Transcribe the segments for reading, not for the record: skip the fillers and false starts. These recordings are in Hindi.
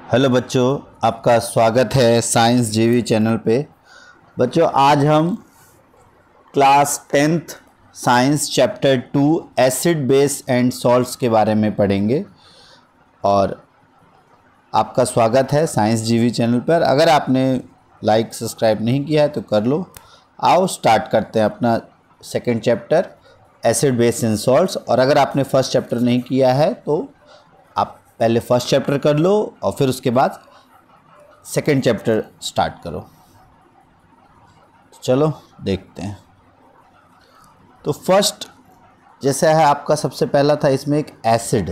हेलो बच्चों, आपका स्वागत है साइंस जीवी चैनल पे। बच्चों, आज हम class 10th science chapter 2 acid base and salts के बारे में पढ़ेंगे और आपका स्वागत है साइंस जीवी चैनल पर। अगर आपने लाइक सब्सक्राइब नहीं किया है तो कर लो। आओ स्टार्ट करते हैं अपना second chapter acid base and salts. और अगर आपने फर्स्ट चैप्टर नहीं किया है तो आप पहले फर्स्ट चैप्टर कर लो और फिर उसके बाद सेकंड चैप्टर स्टार्ट करो। चलो देखते हैं। तो फर्स्ट जैसा है आपका सबसे पहला था इसमें एक एसिड।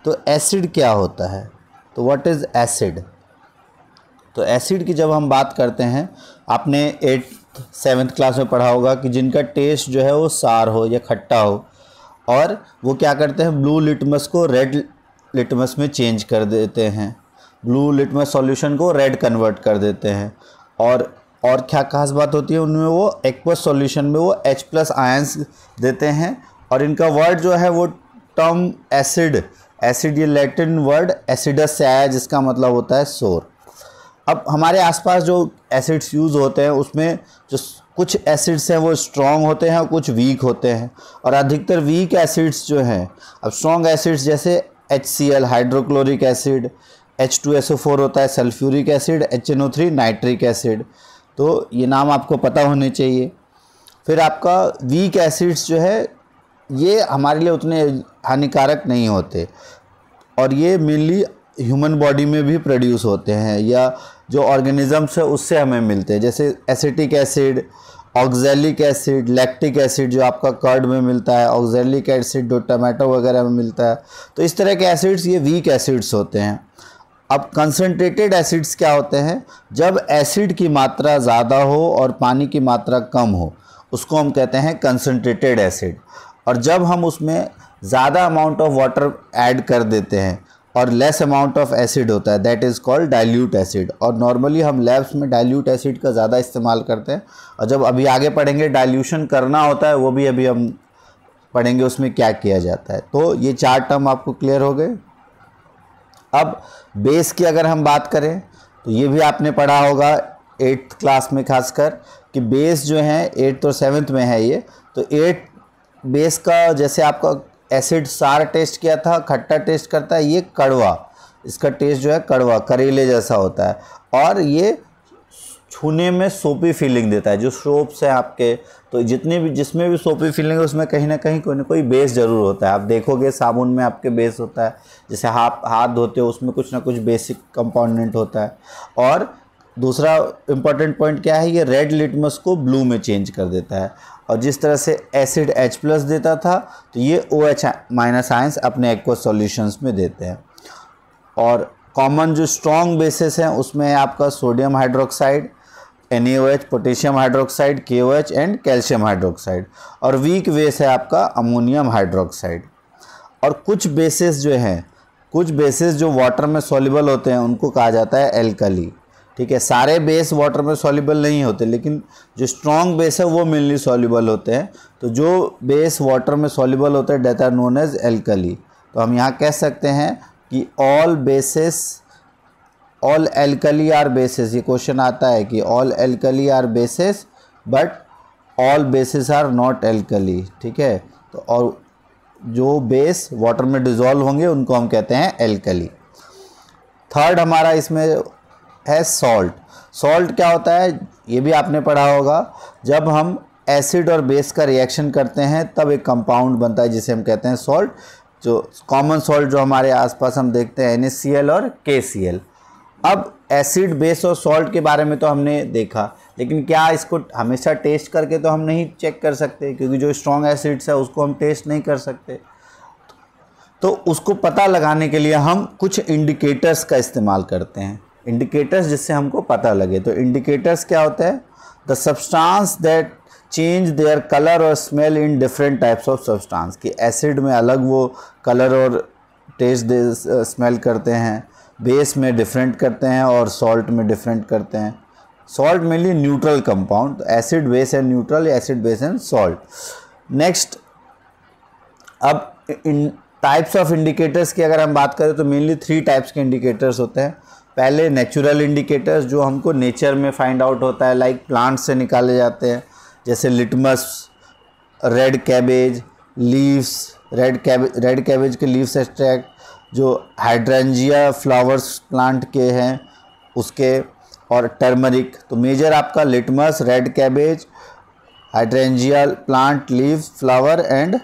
तो एसिड क्या होता है? तो व्हाट इज़ एसिड? तो एसिड की जब हम बात करते हैं, आपने 8th 7th क्लास में पढ़ा होगा कि जिनका टेस्ट जो है वो सार हो या खट्टा हो, और वो क्या करते हैं, ब्लू लिटमस को रेड लिटमस में चेंज कर देते हैं, ब्लू लिटमस सॉल्यूशन को रेड कन्वर्ट कर देते हैं। और क्या खास बात होती है उनमें, वो एक्वस सॉल्यूशन में वो H+ आयंस देते हैं। और इनका वर्ड जो है वो टर्म एसिड ये लैटिन वर्ड एसिडस से आया, जिसका मतलब होता है सोर। अब हमारे आसपास जो एसिड्स यूज़ होते हैं उसमें जो कुछ एसिड्स हैं वो स्ट्रॉन्ग होते हैं और कुछ वीक होते हैं। और अधिकतर वीक एसिड्स जो हैं, अब स्ट्रॉन्ग एसिड्स जैसे HCl हाइड्रोक्लोरिक एसिड, H2SO4 होता है sulphuric acid, HNO3 nitric acid. तो ये नाम आपको पता होने चाहिए। फिर आपका वीक एसिड्स जो है ये हमारे लिए उतने हानिकारक नहीं होते और ये मेनली ह्यूमन बॉडी में भी प्रोड्यूस होते हैं या जो ऑर्गेनिजम्स है उससे हमें मिलते हैं, जैसे acetic acid, oxalic acid, lactic acid जो आपका कर्ड में मिलता है, ऑक्जेलिक एसिड जो टमाटो वगैरह में मिलता है। तो इस तरह के एसिड्स ये वीक एसिड्स होते हैं। अब कंसनट्रेटेड एसिड्स क्या होते हैं? जब एसिड की मात्रा ज़्यादा हो और पानी की मात्रा कम हो, उसको हम कहते हैं कंसनट्रेटेड एसिड। और जब हम उसमें ज़्यादा अमाउंट ऑफ वाटर ऐड कर देते हैं और लेस अमाउंट ऑफ एसिड होता है, that is called dilute acid. और नॉर्मली हम लैब्स में डाइल्यूट एसिड का ज़्यादा इस्तेमाल करते हैं। और जब अभी आगे पढ़ेंगे डाइल्यूशन करना होता है, वो भी अभी हम पढ़ेंगे उसमें क्या किया जाता है। तो ये 4 टर्म आपको क्लियर हो गए। अब बेस की अगर हम बात करें तो ये भी आपने पढ़ा होगा 8th क्लास में, खासकर कि बेस जो है 8th और 7th में है ये। तो 8 बेस का जैसे आपका एसिड सार टेस्ट किया था, खट्टा टेस्ट करता है, ये कड़वा, इसका टेस्ट जो है कड़वा करेले जैसा होता है और ये छूने में सोपी फीलिंग देता है। जो सोप्स हैं आपके, तो जिसमें भी सोपी फीलिंग है उसमें कहीं ना कहीं कोई ना कोई बेस ज़रूर होता है। आप देखोगे साबुन में आपके बेस होता है, जैसे हाथ धोते हो उसमें कुछ ना कुछ बेसिक कंपोनेंट होता है। और दूसरा इम्पॉर्टेंट पॉइंट क्या है, ये रेड लिटमस को ब्लू में चेंज कर देता है। और जिस तरह से एसिड H+ देता था, तो ये OH- आयंस अपने एक्वस सॉल्यूशंस में देते हैं। और कॉमन जो स्ट्रॉन्ग बेसिस हैं उसमें है आपका sodium hydroxide, NaOH, potassium hydroxide, KOH and calcium hydroxide. और वीक बेस है आपका अमोनियम हाइड्रोक्साइड। और कुछ बेसिस जो वाटर में सॉल्युबल होते हैं उनको कहा जाता है एल्कली। ठीक है, सारे बेस वाटर में सॉल्युबल नहीं होते, लेकिन जो स्ट्रॉन्ग बेस है वो मेनली सॉल्युबल होते हैं। तो जो बेस वाटर में सॉल्युबल होते हैं that are known as alkali. तो हम यहाँ कह सकते हैं कि ऑल एल्कली आर बेसिस। ये क्वेश्चन आता है कि all alkali are bases but all bases are not alkali. ठीक है, तो और जो बेस वाटर में डिजॉल्व होंगे उनको हम कहते हैं एल्कली। थर्ड हमारा इसमें है सॉल्ट। सॉल्ट क्या होता है ये भी आपने पढ़ा होगा। जब हम एसिड और बेस का रिएक्शन करते हैं तब एक कंपाउंड बनता है जिसे हम कहते हैं सॉल्ट। जो कॉमन सॉल्ट जो हमारे आसपास हम देखते हैं NaCl और KCl। अब एसिड, बेस और सॉल्ट के बारे में तो हमने देखा, लेकिन क्या इसको हमेशा टेस्ट करके तो हम नहीं चेक कर सकते, क्योंकि जो स्ट्रॉन्ग एसिड्स है उसको हम टेस्ट नहीं कर सकते। तो उसको पता लगाने के लिए हम कुछ इंडिकेटर्स का इस्तेमाल करते हैं, इंडिकेटर्स जिससे हमको पता लगे। तो इंडिकेटर्स क्या होते हैं? The substance that change their colour और smell in different types of substance. कि एसिड में अलग वो कलर और टेस्ट स्मेल करते हैं, बेस में डिफरेंट करते हैं और सॉल्ट में डिफरेंट करते हैं। Salt mainly neutral compound, acid base and neutral, acid base and salt. Next, अब इन टाइप्स ऑफ इंडिकेटर्स की अगर हम बात करें तो मेनली 3 टाइप्स के इंडिकेटर्स होते हैं। पहले नेचुरल इंडिकेटर्स जो हमको नेचर में फाइंड आउट होता है, लाइक प्लांट से निकाले जाते हैं, जैसे litmus, red cabbage leaves, red cabbage के लीव्स एक्सट्रैक्ट, जो हाइड्रेंजिया फ्लावर्स प्लांट के हैं उसके, और टर्मरिक। तो मेजर आपका litmus, red cabbage, hydrangea plant leaves, flower and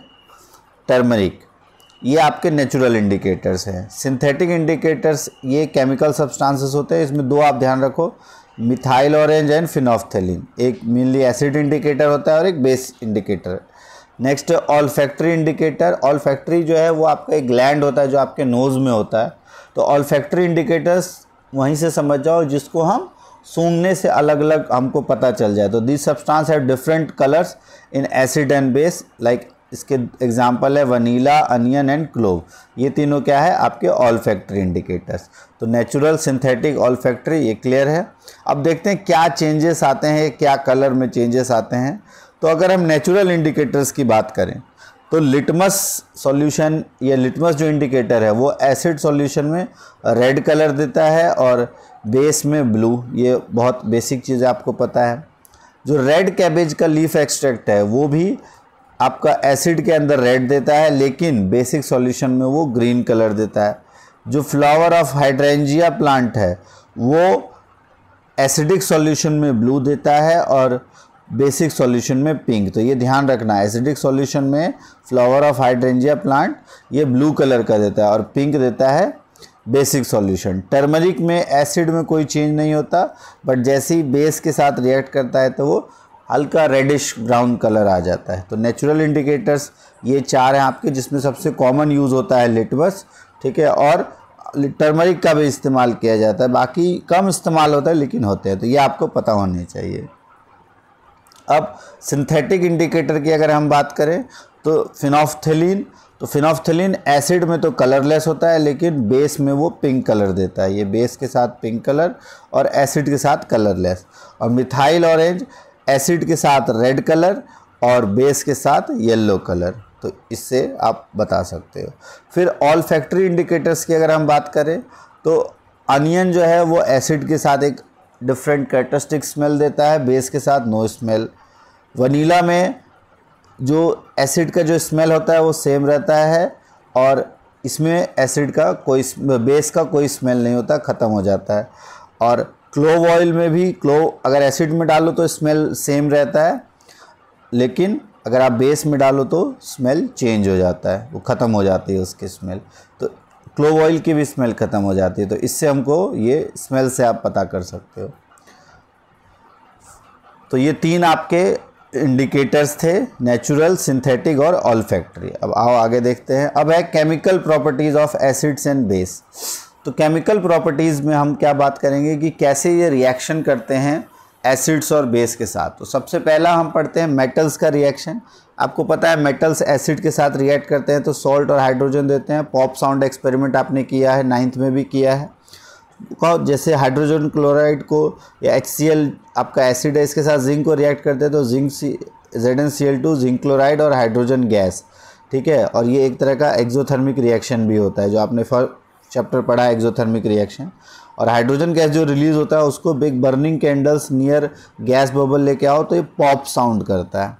turmeric, ये आपके नेचुरल इंडिकेटर्स हैं। सिंथेटिक इंडिकेटर्स ये केमिकल सब्सटेंसेस होते हैं, इसमें दो आप ध्यान रखो, मिथाइल ऑरेंज एंड फिनोफ्थेलिन। एक मेनली एसिड इंडिकेटर होता है और एक base indicator. Next olfactory indicator. Olfactory जो है वो आपका एक ग्लैंड होता है जो आपके नोज़ में होता है। तो ऑल्फैक्टरी इंडिकेटर्स वहीं से समझ जाओ जिसको हम सूंघने से अलग अलग हमको पता चल जाए। तो this substance have different colours in acid and base, like इसके एग्जांपल है वनीला, अनियन एंड क्लोव। ये तीनों क्या है आपके ऑल्फैक्टरी इंडिकेटर्स। तो नेचुरल, सिंथेटिक, ऑल्फैक्टरी, ये क्लियर है। अब देखते हैं क्या चेंजेस आते हैं, क्या कलर में चेंजेस आते हैं। तो अगर हम नेचुरल इंडिकेटर्स की बात करें तो लिटमस सॉल्यूशन, या लिटमस जो इंडिकेटर है वो एसिड सॉल्यूशन में रेड कलर देता है और बेस में ब्लू। ये बहुत बेसिक चीज़ आपको पता है। जो रेड कैबेज का लीफ एक्सट्रैक्ट है वो भी आपका एसिड के अंदर रेड देता है, लेकिन बेसिक सॉल्यूशन में वो ग्रीन कलर देता है। जो फ्लावर ऑफ हाइड्रेंजिया प्लांट है वो एसिडिक सॉल्यूशन में ब्लू देता है और बेसिक सॉल्यूशन में पिंक। तो ये ध्यान रखना, एसिडिक सॉल्यूशन में फ्लावर ऑफ हाइड्रेंजिया प्लांट ये ब्लू कलर का देता है और पिंक देता है बेसिक सॉल्यूशन। टर्मरिक में एसिड में कोई चेंज नहीं होता, बट जैसे ही बेस के साथ रिएक्ट करता है तो वो हल्का रेडिश ब्राउन कलर आ जाता है। तो नेचुरल इंडिकेटर्स ये चार हैं आपके, जिसमें सबसे कॉमन यूज़ होता है लिटमस, ठीक है, और टर्मरिक का भी इस्तेमाल किया जाता है, बाकी कम इस्तेमाल होता है लेकिन होते हैं। तो ये आपको पता होने चाहिए। अब सिंथेटिक इंडिकेटर की अगर हम बात करें तो फिनोफ्थेलिन, तो फिनोफ्थेलिन एसिड में तो कलरलेस होता है लेकिन बेस में वो पिंक कलर देता है। ये बेस के साथ पिंक कलर और एसिड के साथ कलरलेस। और मिथाइल ऑरेंज एसिड के साथ रेड कलर और बेस के साथ येलो कलर। तो इससे आप बता सकते हो। फिर ऑल्फैक्टरी इंडिकेटर्स की अगर हम बात करें तो अनियन जो है वो एसिड के साथ एक डिफरेंट कैरेक्टरिस्टिक स्मेल देता है, बेस के साथ नो स्मेल। वनीला में जो एसिड का जो स्मेल होता है वो सेम रहता है और इसमें एसिड का कोई, बेस का कोई स्मेल नहीं होता, ख़त्म हो जाता है। और क्लोव ऑयल में भी, क्लोव अगर एसिड में डालो तो स्मेल सेम रहता है, लेकिन अगर आप बेस में डालो तो स्मेल चेंज हो जाता है, वो ख़त्म हो जाती है उसकी स्मेल। तो क्लोव ऑयल की भी स्मेल ख़त्म हो जाती है। तो इससे हमको ये स्मेल से आप पता कर सकते हो। तो ये तीन आपके इंडिकेटर्स थे, नेचुरल, सिंथेटिक और ऑल्फैक्टरी। अब आओ आगे देखते हैं। अब है chemical properties of acids and base. तो केमिकल प्रॉपर्टीज़ में हम क्या बात करेंगे कि कैसे ये रिएक्शन करते हैं एसिड्स और बेस के साथ। तो सबसे पहला हम पढ़ते हैं मेटल्स का रिएक्शन। आपको पता है मेटल्स एसिड के साथ रिएक्ट करते हैं तो सॉल्ट और हाइड्रोजन देते हैं। पॉप साउंड एक्सपेरिमेंट आपने किया है, 9th में भी किया है। जैसे हाइड्रोजन क्लोराइड को या HCl आपका एसिड है, इसके साथ जिंक को रिएक्ट करते हैं तो जिंक ZnCl2 जिंक क्लोराइड और हाइड्रोजन गैस, ठीक है। और ये एक तरह का एक्सोथर्मिक रिएक्शन भी होता है, जो आपने फर्स्ट चैप्टर पढ़ा है एक्सोथर्मिक रिएक्शन। और हाइड्रोजन गैस जो रिलीज़ होता है उसको big burning candles near gas bubble लेके आओ तो ये पॉप साउंड करता है।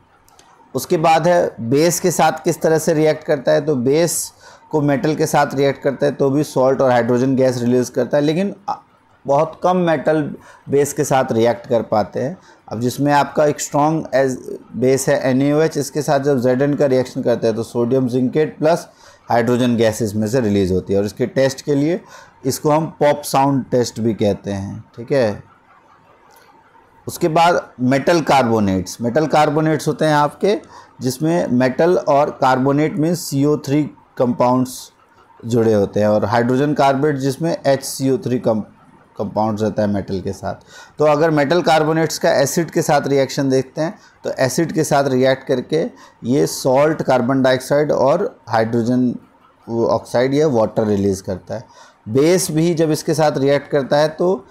उसके बाद है बेस के साथ किस तरह से रिएक्ट करता है। तो बेस को मेटल के साथ रिएक्ट करता है तो भी सॉल्ट और हाइड्रोजन गैस रिलीज़ करता है, लेकिन बहुत कम मेटल बेस के साथ रिएक्ट कर पाते हैं। अब जिसमें आपका एक स्ट्रॉन्ग बेस है NaOH, इसके साथ जब Zn का रिएक्शन करता है तो sodium zincate plus hydrogen gas इसमें से रिलीज़ होती है। और इसके टेस्ट के लिए इसको हम पॉप साउंड टेस्ट भी कहते हैं, ठीक है। उसके बाद मेटल कार्बोनेट्स होते हैं आपके, जिसमें मेटल और कार्बोनेट मीन्स CO3 कंपाउंड्स जुड़े होते हैं, और हाइड्रोजन कार्बोनेट जिसमें HCO3 कंपाउंड्स रहता है मेटल के साथ। तो अगर मेटल कार्बोनेट्स का एसिड के साथ रिएक्शन देखते हैं तो एसिड के साथ रिएक्ट करके ये सॉल्ट, कार्बन डाइऑक्साइड और हाइड्रोजन ऑक्साइड या वाटर रिलीज़ करता है। बेस भी जब इसके साथ रिएक्ट करता है तो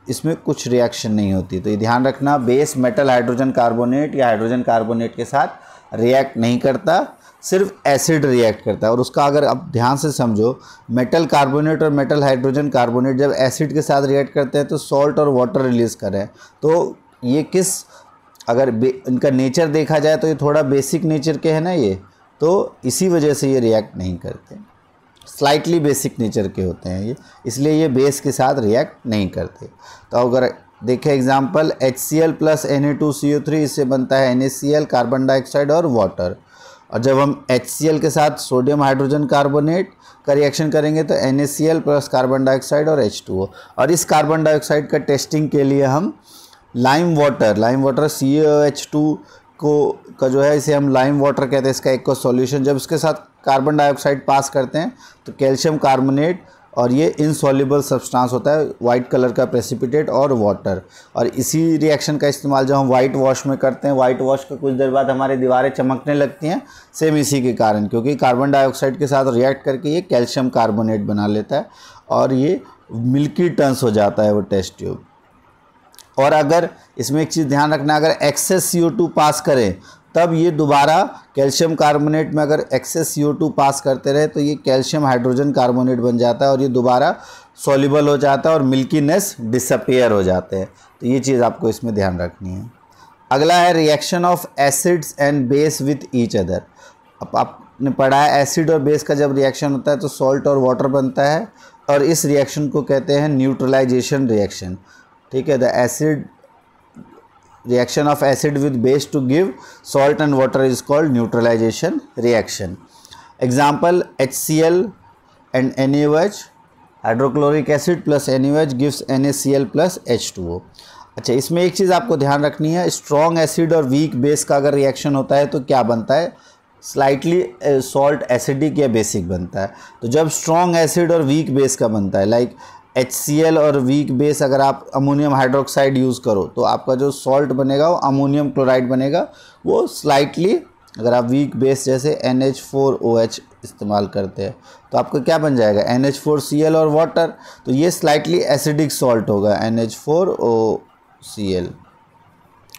इसमें कुछ रिएक्शन नहीं होती। तो ये ध्यान रखना, बेस मेटल हाइड्रोजन कार्बोनेट या हाइड्रोजन कार्बोनेट के साथ रिएक्ट नहीं करता, सिर्फ एसिड रिएक्ट करता है। और उसका अगर आप ध्यान से समझो, मेटल कार्बोनेट और मेटल हाइड्रोजन कार्बोनेट जब एसिड के साथ रिएक्ट करते हैं तो सॉल्ट और वाटर रिलीज़ कर रहे हैं। तो ये अगर इनका नेचर देखा जाए तो ये थोड़ा बेसिक नेचर के हैं ना ये, तो इसी वजह से ये रिएक्ट नहीं करते, स्लाइटली बेसिक नेचर के होते हैं ये, इसलिए ये बेस के साथ रिएक्ट नहीं करते। तो अगर देखें एग्जांपल, HCl प्लस Na2CO3, इससे बनता है NaCl, कार्बन डाइऑक्साइड और वाटर। और जब हम HCl के साथ सोडियम हाइड्रोजन कार्बोनेट का रिएक्शन करेंगे तो NaCl प्लस कार्बन डाइऑक्साइड और H2O। और इस कार्बन डाइऑक्साइड का टेस्टिंग के लिए हम लाइम वाटर CaOH2 का जो है, इसे हम लाइम वाटर कहते हैं, इसका एक को सॉल्यूशन, जब इसके साथ कार्बन डाइऑक्साइड पास करते हैं तो कैल्शियम कार्बोनेट, और ये इनसॉल्युबल सब्सटेंस होता है, वाइट कलर का प्रेसिपिटेट और वाटर। और इसी रिएक्शन का इस्तेमाल जब हम वाइट वॉश में करते हैं, वाइट वॉश के कुछ देर बाद हमारी दीवारें चमकने लगती हैं, सेम इसी के कारण, क्योंकि कार्बन डाइऑक्साइड के साथ रिएक्ट करके ये कैल्शियम कार्बोनेट बना लेता है और ये मिल्की टर्न्स हो जाता है वो टेस्ट ट्यूब। और अगर इसमें एक चीज़ ध्यान रखना, अगर एक्सेस CO2 पास करें तब ये दोबारा कैल्शियम कार्बोनेट में अगर एक्सेस CO2 पास करते रहे तो ये कैल्शियम हाइड्रोजन कार्बोनेट बन जाता है और ये दोबारा सॉल्युबल हो जाता है और मिल्कीनेस डिसअपियर हो जाते हैं। तो ये चीज़ आपको इसमें ध्यान रखनी है। अगला है reaction of acids and base with each other. अब आपने पढ़ा है एसिड और बेस का जब रिएक्शन होता है तो सॉल्ट और वाटर बनता है, और इस रिएक्शन को कहते हैं न्यूट्रलाइजेशन रिएक्शन। ठीक है, the acid reaction of acid with base to give salt and water is called neutralization reaction. Example, HCl and NaOH, hydrochloric acid plus NaOH gives NaCl plus H2O। अच्छा, इसमें एक चीज़ आपको ध्यान रखनी है, स्ट्रॉन्ग एसिड और वीक बेस का अगर रिएक्शन होता है तो क्या बनता है, स्लाइटली सॉल्ट एसिडिक या बेसिक बनता है। तो जब स्ट्रॉन्ग एसिड और वीक बेस का बनता है, लाइक HCl और वीक बेस, अगर आप अमोनियम हाइड्रोक्साइड यूज़ करो तो आपका जो सॉल्ट बनेगा वो अमोनियम क्लोराइड बनेगा, वो स्लाइटली, अगर आप वीक बेस जैसे NH4OH इस्तेमाल करते हैं तो आपका क्या बन जाएगा, NH4Cl और वाटर, तो ये स्लाइटली एसिडिक सॉल्ट होगा NH4OCl।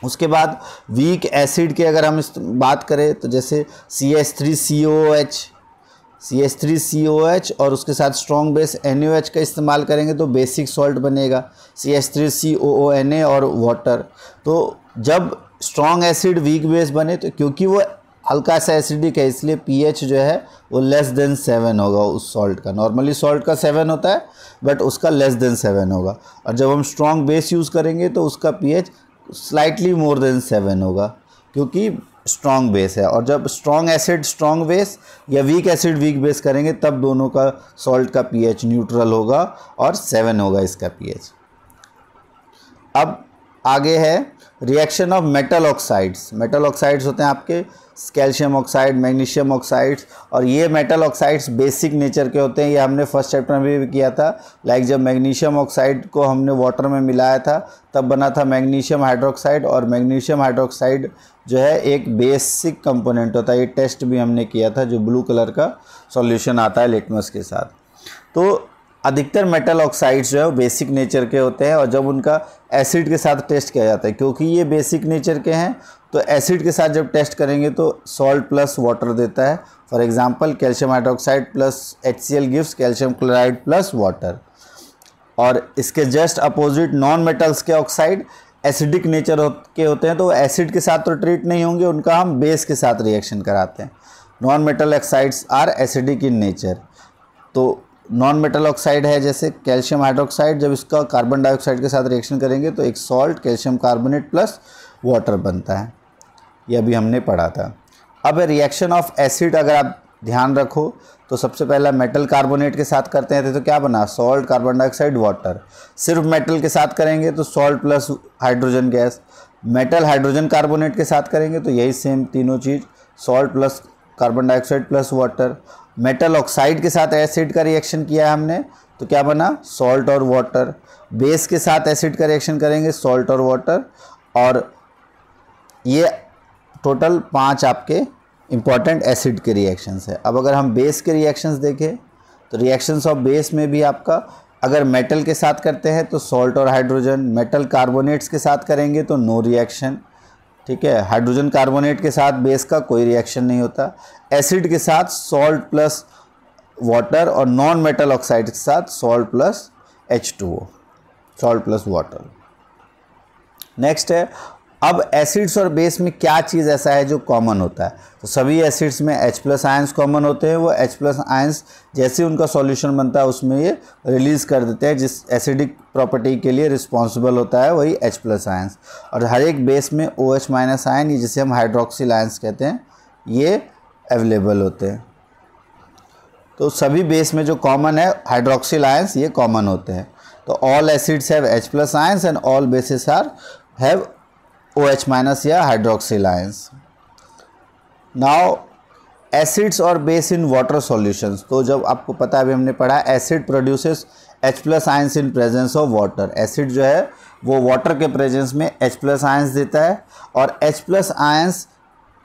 उसके बाद वीक एसिड की अगर हम बात करें तो जैसे CH3COH और उसके साथ स्ट्रॉन्ग बेस NaOH का इस्तेमाल करेंगे तो बेसिक सॉल्ट बनेगा CH3COONA और वाटर। तो जब स्ट्रॉन्ग एसिड वीक बेस बने तो क्योंकि वो हल्का सा एसिडिक है इसलिए pH जो है वो लेस देन 7 होगा उस सॉल्ट का। नॉर्मली सॉल्ट का 7 होता है बट उसका लेस देन 7 होगा। और जब हम स्ट्रॉन्ग बेस यूज़ करेंगे तो उसका pH स्लाइटली मोर देन 7 होगा क्योंकि स्ट्रॉन्ग बेस है। और जब स्ट्रॉन्ग एसिड स्ट्रॉन्ग बेस या वीक एसिड वीक बेस करेंगे तब दोनों का सॉल्ट का pH न्यूट्रल होगा और 7 होगा इसका pH। अब आगे है reaction of metal oxides. Metal oxides होते हैं आपके कैल्शियम ऑक्साइड, मैग्नीशियम ऑक्साइड्स, और ये मेटल ऑक्साइड्स बेसिक नेचर के होते हैं। ये हमने फर्स्ट चैप्टर में भी किया था। लाइक जब मैग्नीशियम ऑक्साइड को हमने वाटर में मिलाया था तब बना था मैग्नीशियम हाइड्रोक्साइड, और मैग्नीशियम हाइड्रोक्साइड जो है एक बेसिक कंपोनेंट होता है। ये टेस्ट भी हमने किया था, जो ब्लू कलर का सॉल्यूशन आता है लिटमस के साथ। तो अधिकतर मेटल ऑक्साइड्स जो है वो बेसिक नेचर के होते हैं, और जब उनका एसिड के साथ टेस्ट किया जाता है, क्योंकि ये बेसिक नेचर के हैं तो एसिड के साथ जब टेस्ट करेंगे तो सॉल्ट प्लस वाटर देता है। For example, calcium hydroxide plus HCl gives calcium chloride plus water. और इसके जस्ट अपोजिट नॉन मेटल्स के ऑक्साइड एसिडिक नेचर के होते हैं, तो एसिड के साथ तो ट्रीट नहीं होंगे, उनका हम बेस के साथ रिएक्शन कराते हैं। Non metal oxides are acidic in nature. तो नॉन मेटल ऑक्साइड है जैसे कैल्शियम हाइड्रोक्साइड, जब इसका कार्बन डाइऑक्साइड के साथ रिएक्शन करेंगे तो एक salt calcium carbonate plus water बनता है। यह भी हमने पढ़ा था। अब रिएक्शन ऑफ एसिड अगर आप ध्यान रखो तो सबसे पहला मेटल कार्बोनेट के साथ करते हैं तो क्या बना, सॉल्ट कार्बन डाइऑक्साइड वाटर। सिर्फ मेटल के साथ करेंगे तो salt plus hydrogen gas. Metal hydrogen carbonate के साथ करेंगे तो यही सेम तीनों चीज़, salt plus carbon dioxide plus water. Metal oxide के साथ एसिड का रिएक्शन किया है हमने तो क्या बना, सॉल्ट और वाटर। बेस के साथ एसिड का रिएक्शन करेंगे, सॉल्ट और वाटर। और ये टोटल 5 आपके इम्पॉर्टेंट एसिड के रिएक्शंस है। अब अगर हम बेस के रिएक्शंस देखें तो रिएक्शंस ऑफ बेस में भी आपका अगर मेटल के साथ करते हैं तो सॉल्ट और हाइड्रोजन, मेटल कार्बोनेट्स के साथ करेंगे तो नो रिएक्शन, ठीक है। हाइड्रोजन कार्बोनेट के साथ बेस का कोई रिएक्शन नहीं होता। एसिड के साथ सॉल्ट प्लस वाटर और नॉन मेटल ऑक्साइड के साथ salt plus H2O, salt plus water. Next है, अब एसिड्स और बेस में क्या चीज़ ऐसा है जो कॉमन होता है? तो सभी एसिड्स में H+ आयंस कॉमन होते हैं। वो H+ आयंस जैसे उनका सॉल्यूशन बनता है उसमें ये रिलीज़ कर देते हैं, जिस एसिडिक प्रॉपर्टी के लिए रिस्पॉन्सिबल होता है वही H+ आयंस। और हर एक बेस में OH- आयन, ये जिसे हम हाइड्रोक्सिल आयंस कहते हैं, ये अवेलेबल होते हैं। तो सभी बेस में जो कॉमन है हाइड्रोक्सिल आयंस ये कॉमन होते हैं। तो all acids have H+ ions and all basis have OH- या हाइड्रोक्सिल आयंस। नाउ एसिड्स और बेस इन वाटर सॉल्यूशंस। तो जब आपको पता है, अभी हमने पढ़ा, acid produces H+ ions in presence of water. Acid जो है वो वाटर के प्रेजेंस में H+ आयंस देता है, और H+ आयंस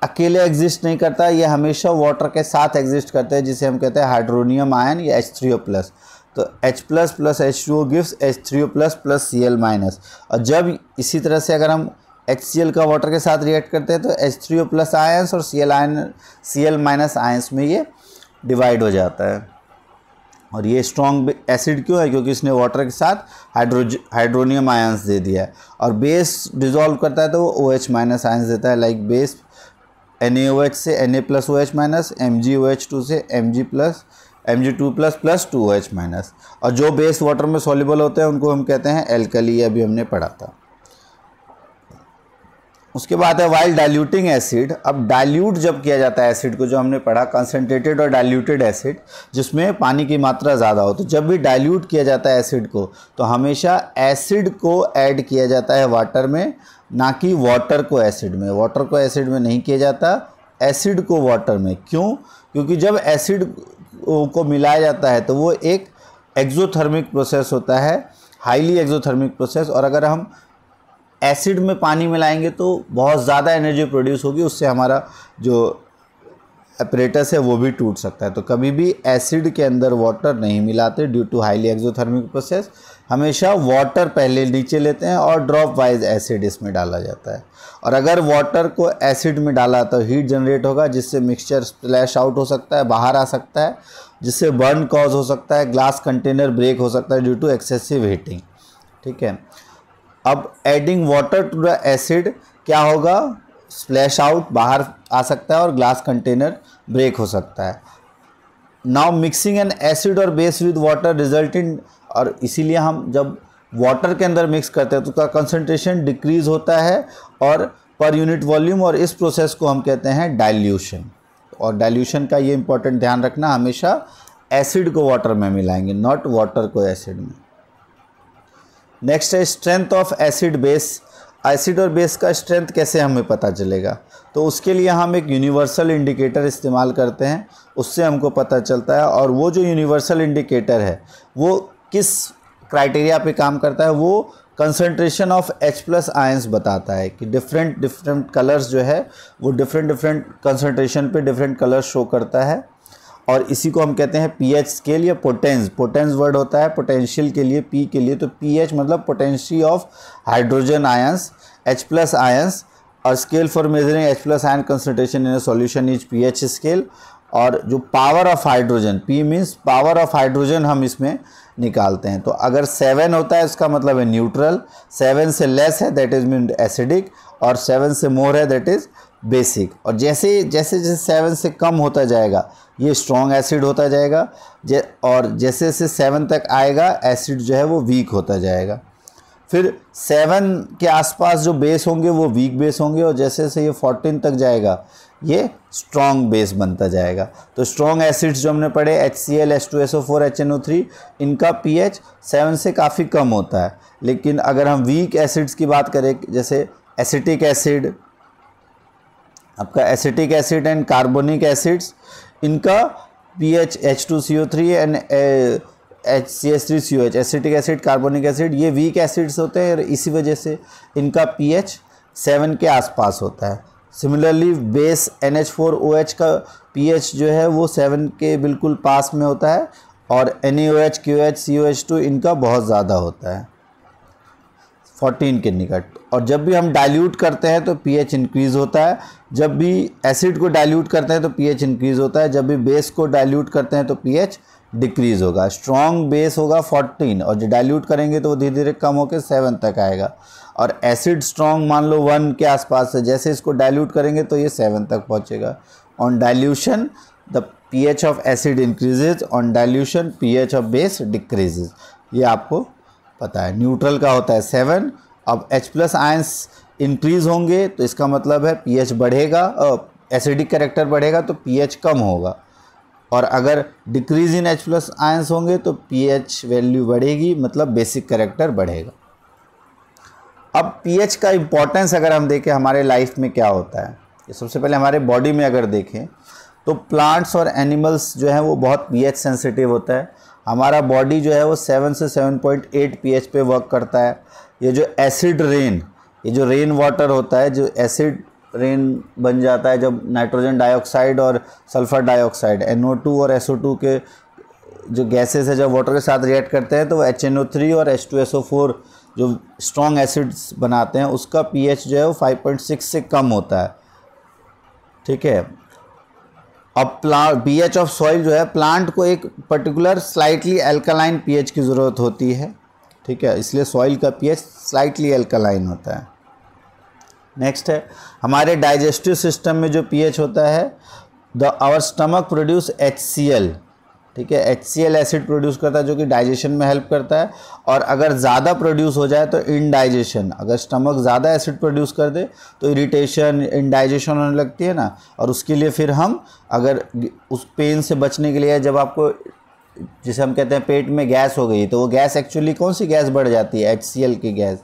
अकेले एग्जिस्ट नहीं करता, ये हमेशा वाटर के साथ एग्जिस्ट करते हैं, जिसे हम कहते हैं हाइड्रोनियम आयन या H3O+। तो H+ plus H2O gives H3O+ plus Cl-। और जब इसी तरह से अगर हम HCl का वाटर के साथ रिएक्ट करते हैं तो H3O+ आयंस और Cl- आयंस में ये डिवाइड हो जाता है। और ये स्ट्रॉन्ग एसिड क्यों है? क्योंकि इसने वाटर के साथ हाइड्रोनियम आयंस दे दिया है। और बेस डिजॉल्व करता है तो वो OH- आयंस देता है, लाइक बेस NaOH से Na+OH-, MgOH2 से Mg2+ प्लस 2OH-। और जो बेस वाटर में सॉल्युबल होते हैं उनको हम कहते हैं एल्कली, अभी हमने पढ़ा था। उसके बाद है वाइल डाइल्यूटिंग एसिड। अब डाइल्यूट जब किया जाता है एसिड को, जो हमने पढ़ा कंसनट्रेटेड और डाइल्यूटेड एसिड, जिसमें पानी की मात्रा ज़्यादा हो, तो जब भी डाइल्यूट किया जाता है एसिड को, तो हमेशा एसिड को ऐड किया जाता है वाटर में, ना कि वाटर को एसिड में। वाटर को एसिड में नहीं किया जाता, एसिड को वाटर में। क्यों? क्योंकि जब एसिड को मिलाया जाता है तो वो एक एक्सोथर्मिक प्रोसेस होता है, हाईली एक्सोथर्मिक प्रोसेस। और अगर हम एसिड में पानी मिलाएंगे तो बहुत ज़्यादा एनर्जी प्रोड्यूस होगी, उससे हमारा जो अपरेटस है वो भी टूट सकता है। तो कभी भी एसिड के अंदर वाटर नहीं मिलाते due to highly exothermic process. हमेशा वाटर पहले नीचे लेते हैं और ड्रॉप वाइज एसिड इसमें डाला जाता है। और अगर वाटर को एसिड में डाला तो हीट जनरेट होगा, जिससे मिक्सचर स्प्लैश आउट हो सकता है, बाहर आ सकता है, जिससे बर्न कॉज हो सकता है, ग्लास कंटेनर ब्रेक हो सकता है ड्यू टू एक्सेसिव हीटिंग। ठीक है। अब adding water to the acid क्या होगा? स्प्लैश आउट, बाहर आ सकता है, और ग्लास कंटेनर ब्रेक हो सकता है। नाउ मिक्सिंग एन एसिड और base with water result in, और इसीलिए हम जब वाटर के अंदर मिक्स करते हैं तो उसका कंसंट्रेशन डिक्रीज होता है और पर यूनिट वॉल्यूम, और इस प्रोसेस को हम कहते हैं डाइल्यूशन। और डाइल्यूशन का ये इंपॉर्टेंट ध्यान रखना, हमेशा एसिड को वाटर में मिलाएंगे, नॉट वाटर को एसिड में। नेक्स्ट है strength of acid base. Acid और बेस का स्ट्रेंथ कैसे हमें पता चलेगा? तो उसके लिए हम एक यूनिवर्सल इंडिकेटर इस्तेमाल करते हैं, उससे हमको पता चलता है। और वो जो यूनिवर्सल इंडिकेटर है वो किस क्राइटेरिया पे काम करता है? वो कंसंट्रेशन ऑफ H+ आयंस बताता है कि डिफरेंट कलर्स जो है वो डिफरेंट कंसंट्रेशन पे डिफरेंट कलर्स शो करता है। और इसी को हम कहते हैं pH स्केल या पोटेंस वर्ड होता है पोटेंशियल के लिए, P के लिए। तो pH मतलब potency of hydrogen ions, H+ ions, और scale for measuring H+ ion concentration in a solution is pH scale. और जो power of hydrogen, P means power of hydrogen, हम इसमें निकालते हैं। तो अगर 7 होता है इसका मतलब है न्यूट्रल, 7 से लेस है दैट इज मीन एसिडिक, और 7 से मोर है दैट इज बेसिक। और जैसे जैसे 7 से कम होता जाएगा ये स्ट्रॉन्ग एसिड होता जाएगा, और जैसे जैसे 7 तक आएगा एसिड जो है वो वीक होता जाएगा। फिर 7 के आसपास जो बेस होंगे वो वीक बेस होंगे, और जैसे जैसे ये 14 तक जाएगा ये स्ट्रॉन्ग बेस बनता जाएगा। तो स्ट्रॉन्ग एसिड्स जो हमने पढ़े HCl, H2SO4, HNO3, इनका pH 7 से काफ़ी कम होता है। लेकिन अगर हम वीक एसिड्स की बात करें, जैसे एसिटिक एसिड, आपका acetic acid and carbonic acids, इनका pH H2CO3 and HCH3COH, acetic acid, carbonic acid, ये वीक एसिड्स होते हैं, और इसी वजह से इनका pH 7 के आसपास होता है। सिमिलरली बेस NH4OH का pH जो है वो 7 के बिल्कुल पास में होता है, और NaOH, QH, COH2 इनका बहुत ज़्यादा होता है। 14 के निकट। और जब भी हम डाइल्यूट करते हैं तो pH इंक्रीज़ होता है, जब भी एसिड को डाइल्यूट करते हैं तो pH इंक्रीज़ होता है, जब भी बेस को डाइल्यूट करते हैं तो pH डिक्रीज़ होगा। स्ट्रॉन्ग बेस होगा 14 और जो डाइल्यूट करेंगे तो वो धीरे धीरे कम होकर 7 तक आएगा। और एसिड स्ट्रॉन्ग मान लो 1 के आसपास है, जैसे इसको डाइल्यूट करेंगे तो ये 7 तक पहुँचेगा। On dilution the pH of acid increases, on dilution pH of base decreases. ये आपको पता है। न्यूट्रल का होता है 7। अब H+ आयंस इंक्रीज होंगे तो इसका मतलब है pH बढ़ेगा, एसिडिक कैरेक्टर बढ़ेगा तो pH कम होगा। और अगर डिक्रीज इन H+ आयंस होंगे तो pH वैल्यू बढ़ेगी, मतलब बेसिक कैरेक्टर बढ़ेगा। अब pH का इम्पोर्टेंस अगर हम देखें हमारे लाइफ में क्या होता है, सबसे पहले हमारे बॉडी में अगर देखें तो प्लांट्स और एनिमल्स जो है वो बहुत pH सेंसिटिव होता है। हमारा बॉडी जो है वो 7 से 7.8 pH पे वर्क करता है। ये जो एसिड रेन, ये जो रेन वाटर होता है, जो एसिड रेन बन जाता है जब नाइट्रोजन डाइऑक्साइड और सल्फ़र डाइऑक्साइड NO2 और SO2 के जो गैसेस है जब वाटर के साथ रिएक्ट करते हैं तो वो HNO3 और H2SO4 जो स्ट्रॉन्ग एसिड्स बनाते हैं उसका pH जो है वो 5.6 से कम होता है। ठीक है। अब pH ऑफ सॉइल जो है, प्लांट को एक पर्टिकुलर स्लाइटली एल्कलाइन pH की ज़रूरत होती है। ठीक है, इसलिए सॉइल का pH स्लाइटली एल्कलाइन होता है। नेक्स्ट है हमारे डाइजेस्टिव सिस्टम में जो pH होता है, आवर स्टमक प्रोड्यूस HCl। ठीक है, HCl एसिड प्रोड्यूस करता है जो कि डाइजेशन में हेल्प करता है। और अगर ज़्यादा प्रोड्यूस हो जाए तो इंडाइजेशन, अगर स्टमक ज़्यादा एसिड प्रोड्यूस कर दे तो इरिटेशन, इंडाइजेशन होने लगती है ना। और उसके लिए फिर हम अगर उस पेन से बचने के लिए, जब आपको जिसे हम कहते हैं पेट में गैस हो गई तो वो गैस एक्चुअली कौन सी गैस बढ़ जाती है, HCl की गैस।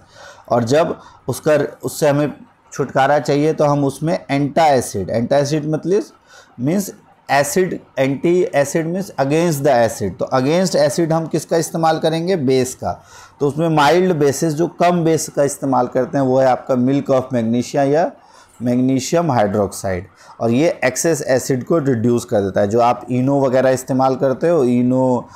और जब उससे हमें छुटकारा चाहिए तो हम उसमें एंटासिड मतलब means acid, anti acid means against the acid. तो अगेंस्ट एसिड हम किसका इस्तेमाल करेंगे, बेस का। तो उसमें माइल्ड बेसिस जो कम बेस का इस्तेमाल करते हैं वो है आपका मिल्क ऑफ मैग्नीशिया या मैग्नीशियम हाइड्रोक्साइड। और ये एक्सेस एसिड को रिड्यूस कर देता है। जो आप इनो वगैरह इस्तेमाल करते हो, इनो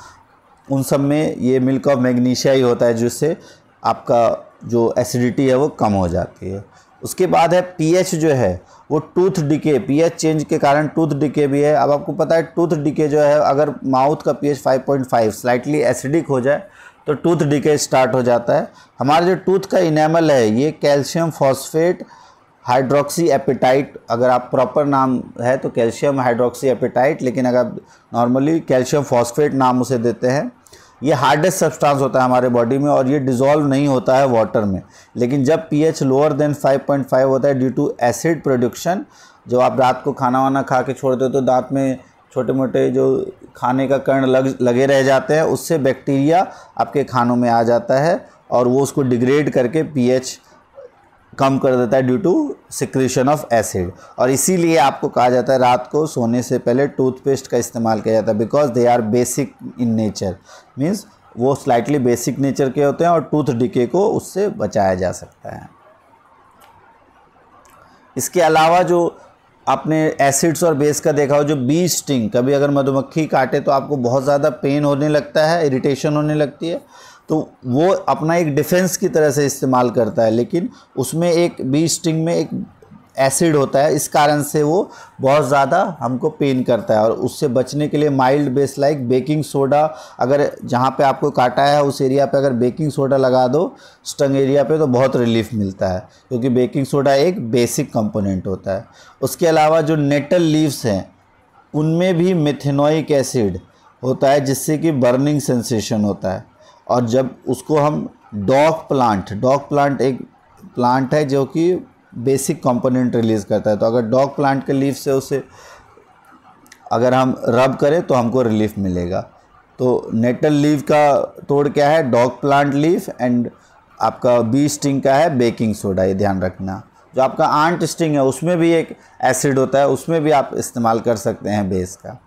उन सब में ये मिल्क ऑफ मैग्नीशिया ही होता है जिससे आपका जो एसिडिटी है वो कम हो जाती है। उसके बाद है pH जो है वो टूथ डिके, pH चेंज के कारण टूथ डिके भी है। अब आपको पता है टूथ डिके जो है, अगर माउथ का pH 5.5 स्लाइटली एसिडिक हो जाए तो टूथ डिके स्टार्ट हो जाता है। हमारा जो टूथ का इनेमल है ये कैल्शियम फॉस्फेट हाइड्रोक्सी एपेटाइट, अगर आप प्रॉपर नाम है तो कैल्शियम हाइड्रोक्सी एपेटाइट, लेकिन अगर नॉर्मली कैल्शियम फॉस्फेट नाम उसे देते हैं। ये हार्डेस्ट सब्सटेंस होता है हमारे बॉडी में और ये डिज़ोल्व नहीं होता है वाटर में। लेकिन जब pH लोअर देन 5.5 होता है ड्यू टू एसिड प्रोडक्शन, जो आप रात को खाना वाना खा के छोड़ते हो तो दांत में छोटे मोटे जो खाने का कण लगे रह जाते हैं, उससे बैक्टीरिया आपके खानों में आ जाता है और वो उसको डिग्रेड करके pH कम कर देता है due to secretion of acid. और इसीलिए आपको कहा जाता है रात को सोने से पहले टूथपेस्ट का इस्तेमाल किया जाता है, because they are basic in nature, means वो स्लाइटली बेसिक नेचर के होते हैं और टूथ डिके को उससे बचाया जा सकता है। इसके अलावा जो आपने एसिड्स और बेस का देखा हो, जो बी स्टिंग, कभी अगर मधुमक्खी काटे तो आपको बहुत ज़्यादा पेन होने लगता है, इरिटेशन होने लगती है, तो वो अपना एक डिफेंस की तरह से इस्तेमाल करता है। लेकिन उसमें एक बी स्टिंग में एक एसिड होता है, इस कारण से वो बहुत ज़्यादा हमको पेन करता है। और उससे बचने के लिए mild base like baking soda, अगर जहाँ पे आपको काटा है उस एरिया पे अगर बेकिंग सोडा लगा दो स्टंग एरिया पे तो बहुत रिलीफ मिलता है, क्योंकि बेकिंग सोडा एक बेसिक कंपोनेंट होता है। उसके अलावा जो नेटल लीव्स हैं उनमें भी मेथेनोइक एसिड होता है जिससे कि बर्निंग सेंसेशन होता है। और जब उसको हम डॉग प्लांट एक प्लांट है जो कि बेसिक कंपोनेंट रिलीज़ करता है, तो अगर डॉग प्लांट के लीफ से उसे अगर हम रब करें तो हमको रिलीफ मिलेगा। तो नेटल लीफ का तोड़ क्या है, डॉग प्लांट लीफ, एंड आपका बी स्टिंग का है बेकिंग सोडा, ये ध्यान रखना। जो आपका आंट स्टिंग है उसमें भी एक एसिड होता है, उसमें भी आप इस्तेमाल कर सकते हैं बेस का।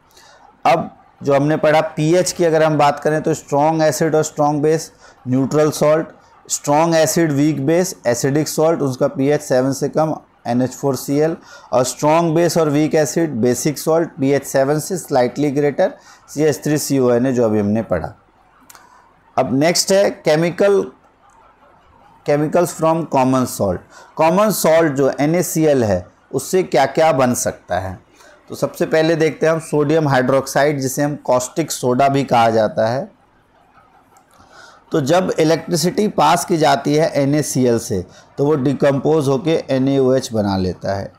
अब जो हमने पढ़ा pH की अगर हम बात करें तो स्ट्रॉन्ग एसिड और strong base, neutral salt, strong acid weak base, acidic salt उसका pH 7 से कम NH4Cl, और स्ट्रॉन्ग बेस और weak acid basic salt pH 7 से स्लाइटली ग्रेटर CH3CONA, जो अभी हमने पढ़ा। अब नेक्स्ट है chemical chemicals from common salt. Common salt जो NaCl है उससे क्या क्या बन सकता है। तो सबसे पहले देखते हैं हम सोडियम हाइड्रोक्साइड, जिसे हम कॉस्टिक सोडा भी कहा जाता है। तो जब इलेक्ट्रिसिटी पास की जाती है NaCl से तो वो डिकम्पोज होके NaOH बना लेता है।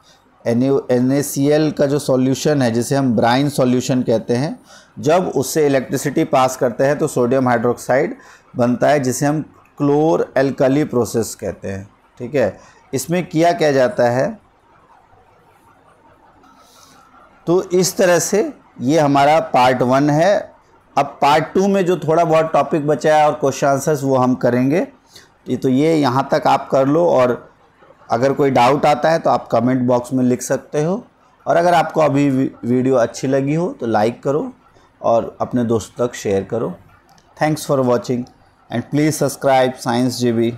NaCl का जो सॉल्यूशन है, जिसे हम ब्राइन सॉल्यूशन कहते हैं, जब उससे इलेक्ट्रिसिटी पास करते हैं तो सोडियम हाइड्रोक्साइड बनता है, जिसे हम क्लोर एल्कली प्रोसेस कहते हैं। ठीक है, इसमें किया क्या जाता है, तो इस तरह से ये हमारा पार्ट 1 है। अब पार्ट 2 में जो थोड़ा बहुत टॉपिक बचा है और क्वेश्चन आंसर्स वो हम करेंगे। तो ये यहाँ तक आप कर लो, और अगर कोई डाउट आता है तो आप कमेंट बॉक्स में लिख सकते हो। और अगर आपको अभी वीडियो अच्छी लगी हो तो लाइक करो और अपने दोस्तों तक शेयर करो। Thanks for watching and please subscribe science GB।